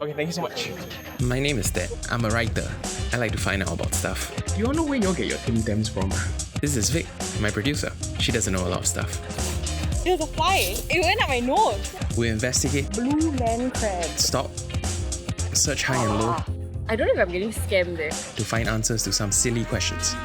Okay, thank you so much. My name is Thet. I'm a writer. I like to find out about stuff. Do you all know where you all get your Tim Tams from? This is Vic, my producer. She doesn't know a lot of stuff. There's a fly. It went up my nose. We investigate, Blue land crab. stop, search high and low I don't know if I'm getting scammed there. to find answers to some silly questions,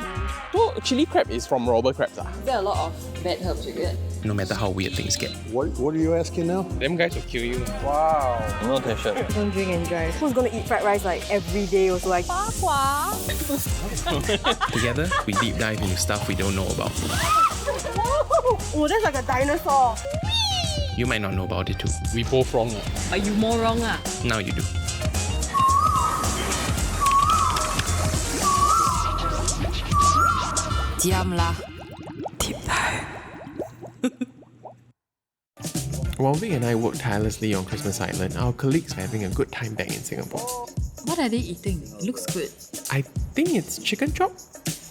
So, chili crab is from robber crabs. Is there a lot of bad herbs with it? no matter how weird things get. What are you asking now? Them guys will kill you. Wow. No tension. Don't drink and drive. Who's gonna eat fried rice like every day? Was like, Together, we deep dive into stuff we don't know about. oh, that's like a dinosaur. You might not know about it too. We both wrong. Are you more wrong? Now you do. Diam lah. Deep dive. While Vic and I worked tirelessly on Christmas Island, our colleagues were having a good time back in Singapore. What are they eating? It looks good. I think it's chicken chop.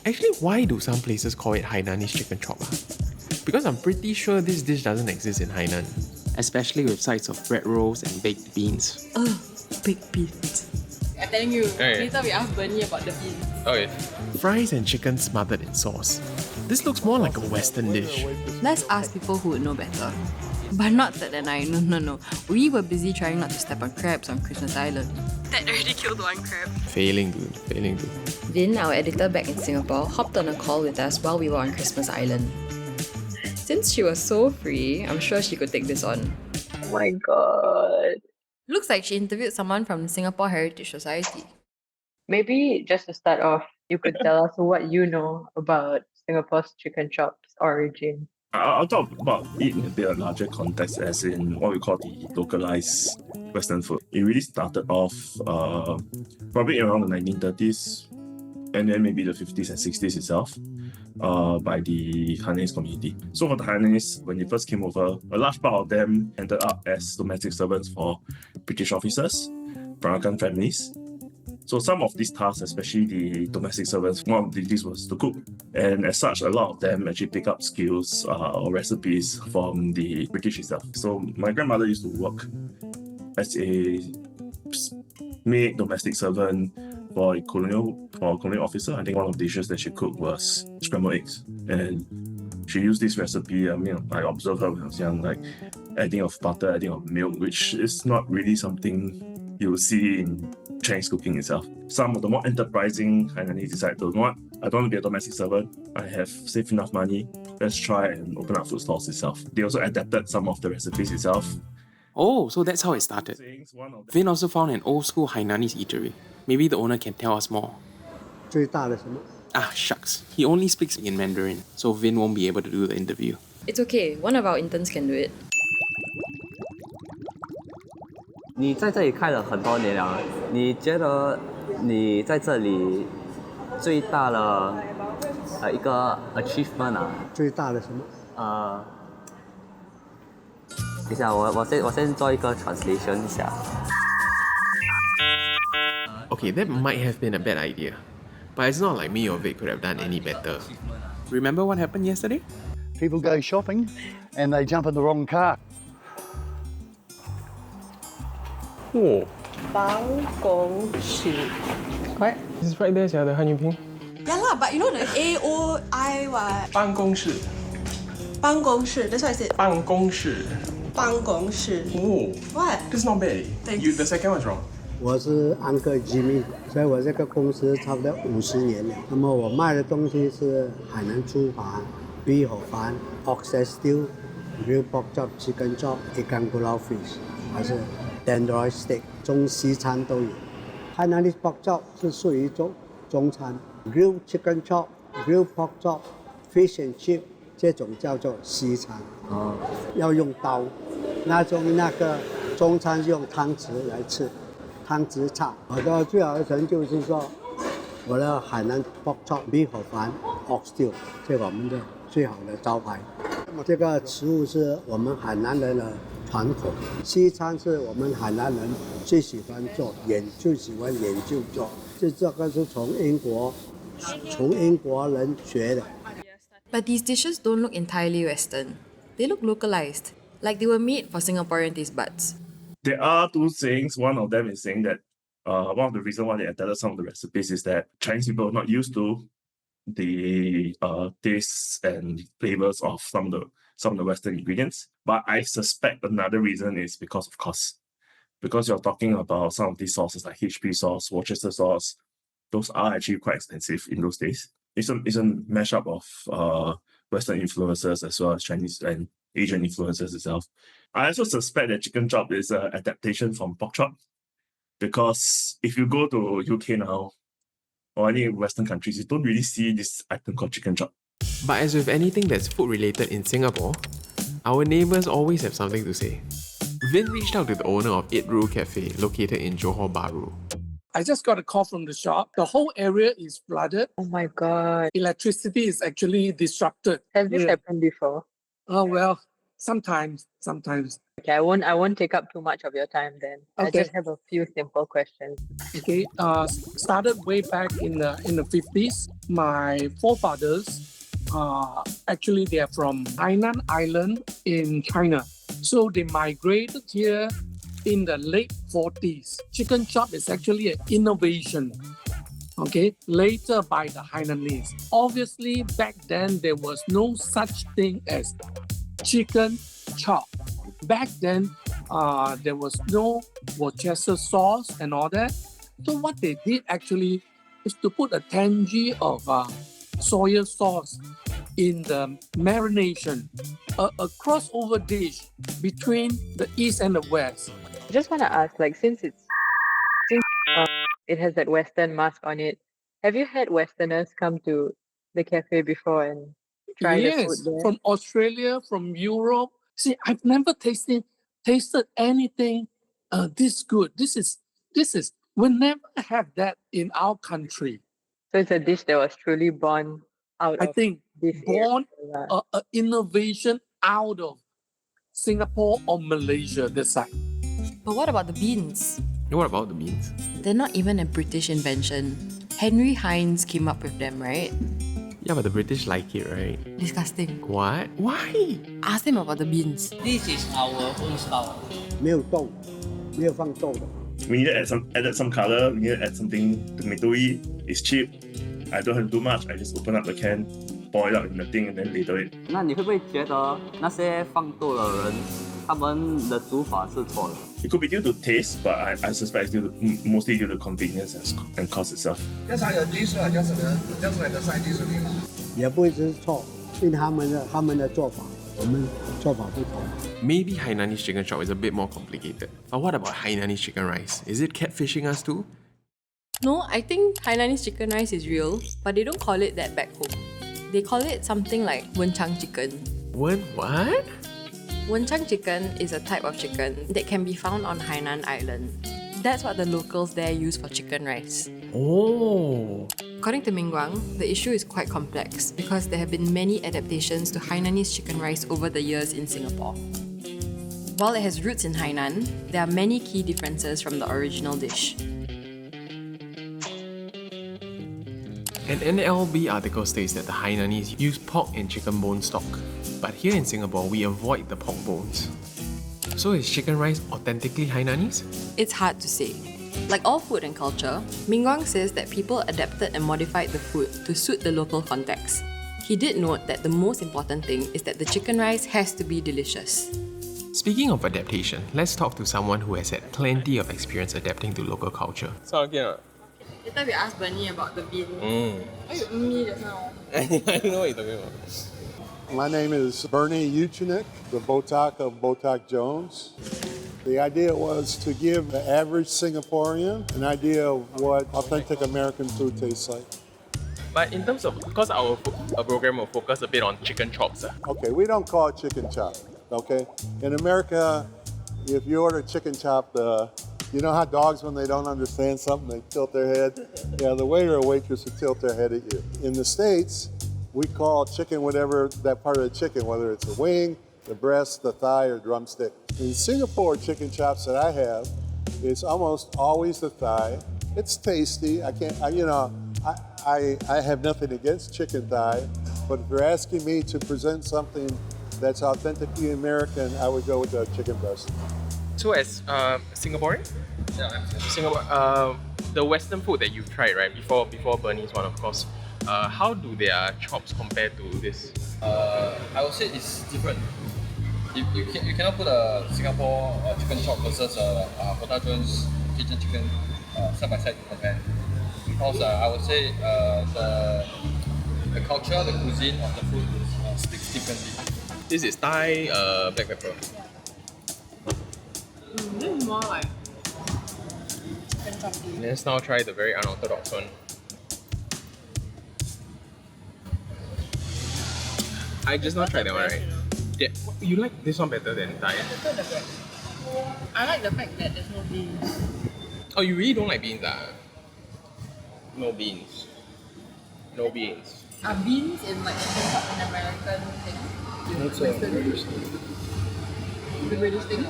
Actually, why do some places call it Hainanese chicken chop? Because I'm pretty sure this dish doesn't exist in Hainan. Especially with sides of bread rolls and baked beans. Baked beans. I'm telling you, later we ask Bernie about the beans. Okay. Fries and chicken smothered in sauce. This looks more like a Western dish. Let's ask people who would know better. But not Ted and I, no. We were busy trying not to step on crabs on Christmas Island. Ted already killed one crab. Failing to. Vin, our editor back in Singapore, hopped on a call with us while we were on Christmas Island. Since she was so free, I'm sure she could take this on. Oh my god. Looks like she interviewed someone from the Singapore Heritage Society. Maybe just to start off, you could tell us what you know about Singapore's chicken chop's origin. I'll talk about it in a bit of larger context, as in what we call the localized Western food. It really started off probably around the 1930s, and then maybe the 50s and 60s itself, by the Hainanese community. So for the Hainanese, when they first came over, a large part of them ended up as domestic servants for British officers, Peranakan families. So some of these tasks, especially the domestic servants, one of the duties was to cook. And as such, a lot of them actually pick up skills or recipes from the British itself. So my grandmother used to work as a maid domestic servant for a colonial officer. I think one of the dishes that she cooked was scrambled eggs. And she used this recipe, I observed her when I was young, like adding of butter, adding of milk, which is not really something you will see in Chinese cooking itself. Some of the more enterprising Hainanese decided, you know what, I don't want to be a domestic servant. I have saved enough money. Let's try and open up food stalls itself. They also adapted some of the recipes itself. Oh, so that's how it started. Vin also found an old school Hainanese eatery. Maybe the owner can tell us more. 最大的什么？ Ah, shucks. He only speaks in Mandarin, so Vin won't be able to do the interview. It's okay, one of our interns can do it. 你在这里开了很多年了，你觉得你在这里最大的一个 achievement 啊？最大的什么？等一下，我先做一个 translation 一下。Okay, that might have been a bad idea. But it's not like me or Vic could have done any better. Remember what happened yesterday? People go shopping and they jump in the wrong car. Oh, 办公室. correct. This is right there, the Hanyu Yeah lah, but you know the AOI what? 办公室. 办公室, that's why I said 办公室.办公室. Oh, What? that's not bad. Thanks. The second one's wrong. 我是安哥 Jimmy， 所以我这个公司差不多50年了。那么我卖的东西是海南猪扒、鱼河饭、oxtail stew、grilled pork chop、chicken chop、ikan pulau fish， 还是 tenderloin steak， 中西餐都有。Hainanese pork chop 是属于中餐 ，grilled chicken chop、grilled pork chop、fish and chip 这种叫做西餐。要用刀，那个中餐是用汤匙来吃。汤汁叉，我的最好的成就是说，我的海南 pork chop 米河饭 oxtail， 这个我们的最好的招牌。那么这个食物是我们海南人的传统，西餐是我们海南人最喜欢做，最喜欢研究做。这个是从英国人学的。But these dishes don't look entirely Western. They look localized, like they were made for Singaporean taste buds. There are two sayings. One of them is saying that one of the reasons why they adapted some of the recipes is that Chinese people are not used to the tastes and flavors of some of the Western ingredients. But I suspect another reason is because of cost. Because you're talking about some of these sauces like HP sauce, Worcester sauce, those are actually quite expensive in those days. It's a mashup of Western influences as well as Chinese and Asian influences itself. I also suspect that chicken chop is an adaptation from pork chop, because if you go to UK now or any Western countries, you don't really see this item called chicken chop. But as with anything that's food related in Singapore, our neighbours always have something to say. Vin reached out to the owner of It Ru Cafe, located in Johor Bahru. I just got a call from the shop. The whole area is flooded. Oh my god. Electricity is actually disrupted. Has this happened before? Oh well, sometimes. Okay, I won't take up too much of your time then. I Okay. just have a few simple questions. Okay, started way back in the 50s. My forefathers, actually they are from Hainan Island in China. So they migrated here in the late 40s. Chicken chop is actually an innovation, okay, later by the Hainanese. Obviously, back then there was no such thing as chicken chop. Back then, there was no Worcester sauce and all that. So what they did actually is to put a tangy of soy sauce in the marination, a crossover dish between the East and the West. I just want to ask, like, since it has that Western mask on it, have you had Westerners come to the cafe before and try the food Yes, there? from Australia, from Europe. See, I've never tasted anything this good. This is we'll never have that in our country. So it's a dish that was truly born out I of think this born area. a innovation out of Singapore or Malaysia, this side. But what about the beans? What about the beans? They're not even a British invention. Henry Hines came up with them, right? Yeah, but the British like it, right? Disgusting. What? Why? Ask him about the beans. This is our own style. 没有豆，没有放豆的。 We need to add some color. We need to add something tomatoey. It's cheap. I don't have to do much. I just open up the can, pour it out in the thing, and then ladle it. 那你会不会觉得那些放豆的人，他们的煮法是错的？ It could be due to taste, but I suspect it's mostly due to convenience and cost itself. 也不会只是错，因为他们的做法，我们做法不同。 Maybe Hainanese chicken chop is a bit more complicated. But what about Hainanese chicken rice? Is it catfishing us too? No, I think Hainanese chicken rice is real, but they don't call it that back home. They call it something like wenchang chicken. What? Wenchang chicken is a type of chicken that can be found on Hainan Island. That's what the locals there use for chicken rice. Oh. According to Mingguang, the issue is quite complex because there have been many adaptations to Hainanese chicken rice over the years in Singapore. While it has roots in Hainan, there are many key differences from the original dish. An NLB article states that the Hainanese use pork and chicken bone stock, but here in Singapore we avoid the pork bones. So is chicken rice authentically Hainanese? It's hard to say. Like all food and culture, Mingguang says that people adapted and modified the food to suit the local context. He did note that the most important thing is that the chicken rice has to be delicious. Speaking of adaptation, let's talk to someone who has had plenty of experience adapting to local culture. So again, Later we asked Bernie about the bean. Why you me just now? I don't know what you're talking about. My name is Bernie Uchenick, the Botak of Botak Jones. The idea was to give the average Singaporean an idea of what authentic American food tastes like. But in terms of, because our program will focus a bit on chicken chops. Okay, we don't call it chicken chop, okay? In America, if you order chicken chop, you know how dogs, when they don't understand something, they tilt their head? Yeah, the waiter or waitress would tilt their head at you. In the States, we call chicken whatever that part of the chicken, whether it's a wing, the breast, the thigh, or drumstick. In Singapore, chicken chops that I have, it's almost always the thigh. It's tasty. I have nothing against chicken thigh, but if you're asking me to present something that's authentically American, I would go with the chicken breast. So as Singaporean, Singapore, the Western food that you've tried, right, before Bernie's one, of course, how do their chops compare to this? I would say it's different. You cannot put a Singapore chicken chop versus Botak Cajun chicken side by side to compare. Because I would say the culture, the cuisine of the food speaks differently. This is Thai black pepper. This is more like chicken chop. Let's now try the very unorthodox one. I just not tried that one, right? Yeah. You like this one better than Thai? I prefer the bread. I like the fact that there's no beans. Oh, you really don't like beans, ah? No beans. No beans. Are beans in like chicken chop an American thing? That's a British thing. The British thing?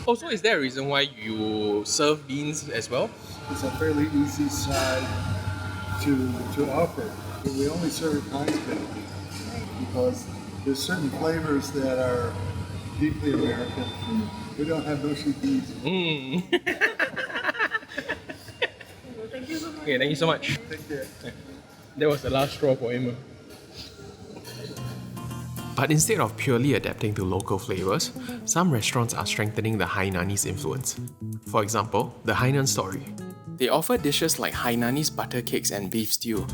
Also, is there a reason why you serve beans as well? It's a fairly easy side to offer. But we only serve Heinz beans because there's certain flavors that are deeply American. We don't have no shoe beans. Thank you so much. Okay, thank you so much. Take care. That was the last straw for him. But instead of purely adapting to local flavors, some restaurants are strengthening the Hainanese influence. For example, the Hainan story. They offer dishes like Hainanese butter cakes and beef stew.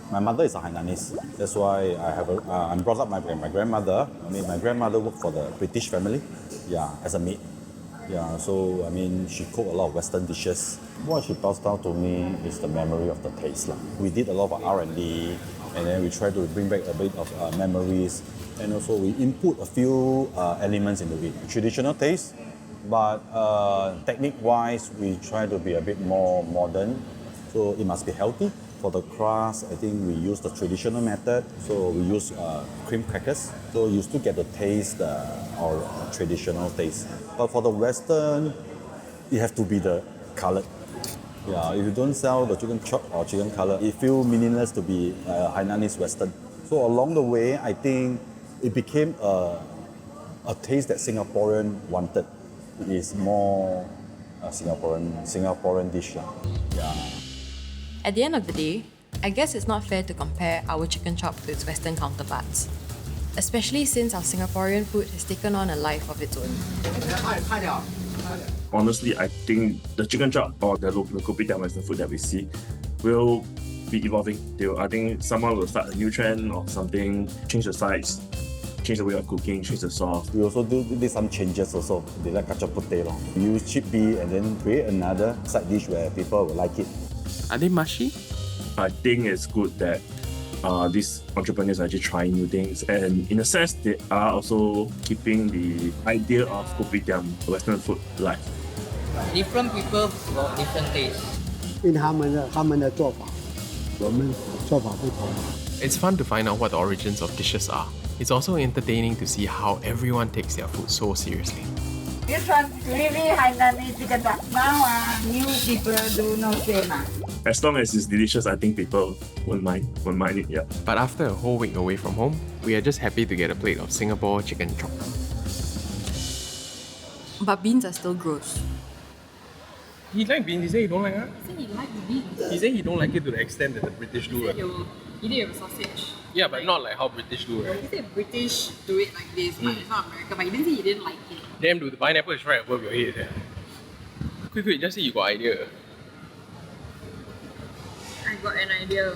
My mother is a Hainanese. That's why I'm brought up by my grandmother. I mean, my grandmother worked for the British family, as a maid. So I mean, she cooked a lot of Western dishes. What she passed down to me is the memory of the taste. We did a lot of R&D, and then we try to bring back a bit of memories, and also we input a few elements into it. Traditional taste, but technique-wise, we try to be a bit more modern. So it must be healthy. For the crust, I think we use the traditional method. So we use cream crackers. So you still get the taste, our traditional taste. But for the Western, it has to be the colored. If you don't sell the chicken chop or chicken cutlet, it feels meaningless to be Hainanese Western. So along the way, I think it became a taste that Singaporean wanted. It is more Singaporean dish. At the end of the day, I guess it's not fair to compare our chicken chop to its Western counterparts, especially since our Singaporean food has taken on a life of its own. Honestly, I think the chicken chop or the kopitiam Western food that we see will be evolving. I think someone will start a new trend or something, change the size, change the way of cooking, change the sauce. We also did some changes also. They like kacang putih. We use chickpea and then create another side dish where people will like it. Are they mushy? I think it's good that these entrepreneurs are actually trying new things, and in a sense, they are also keeping the idea of kopitiam, Western food, alive. Different people got different tastes. 因他们的做法，我们做法不同。 It's fun to find out what the origins of dishes are. It's also entertaining to see how everyone takes their food so seriously. This one really Hainanese chicken chop. New people do not say ma. As long as it's delicious, I think people won't mind it, yeah. But after a whole week away from home, we are just happy to get a plate of Singapore chicken chop. But beans are still gross. He liked beans. He said he don't like it. He said he liked the beans. He said he don't like it to the extent that the British do. He said he will eat it with sausage. Yeah, but not like how British do, right? He said British do it like this, but it's not American. But he didn't say he didn't like it. Damn, dude, the pineapple is right above your head. Quick, just say you got idea. I got an idea.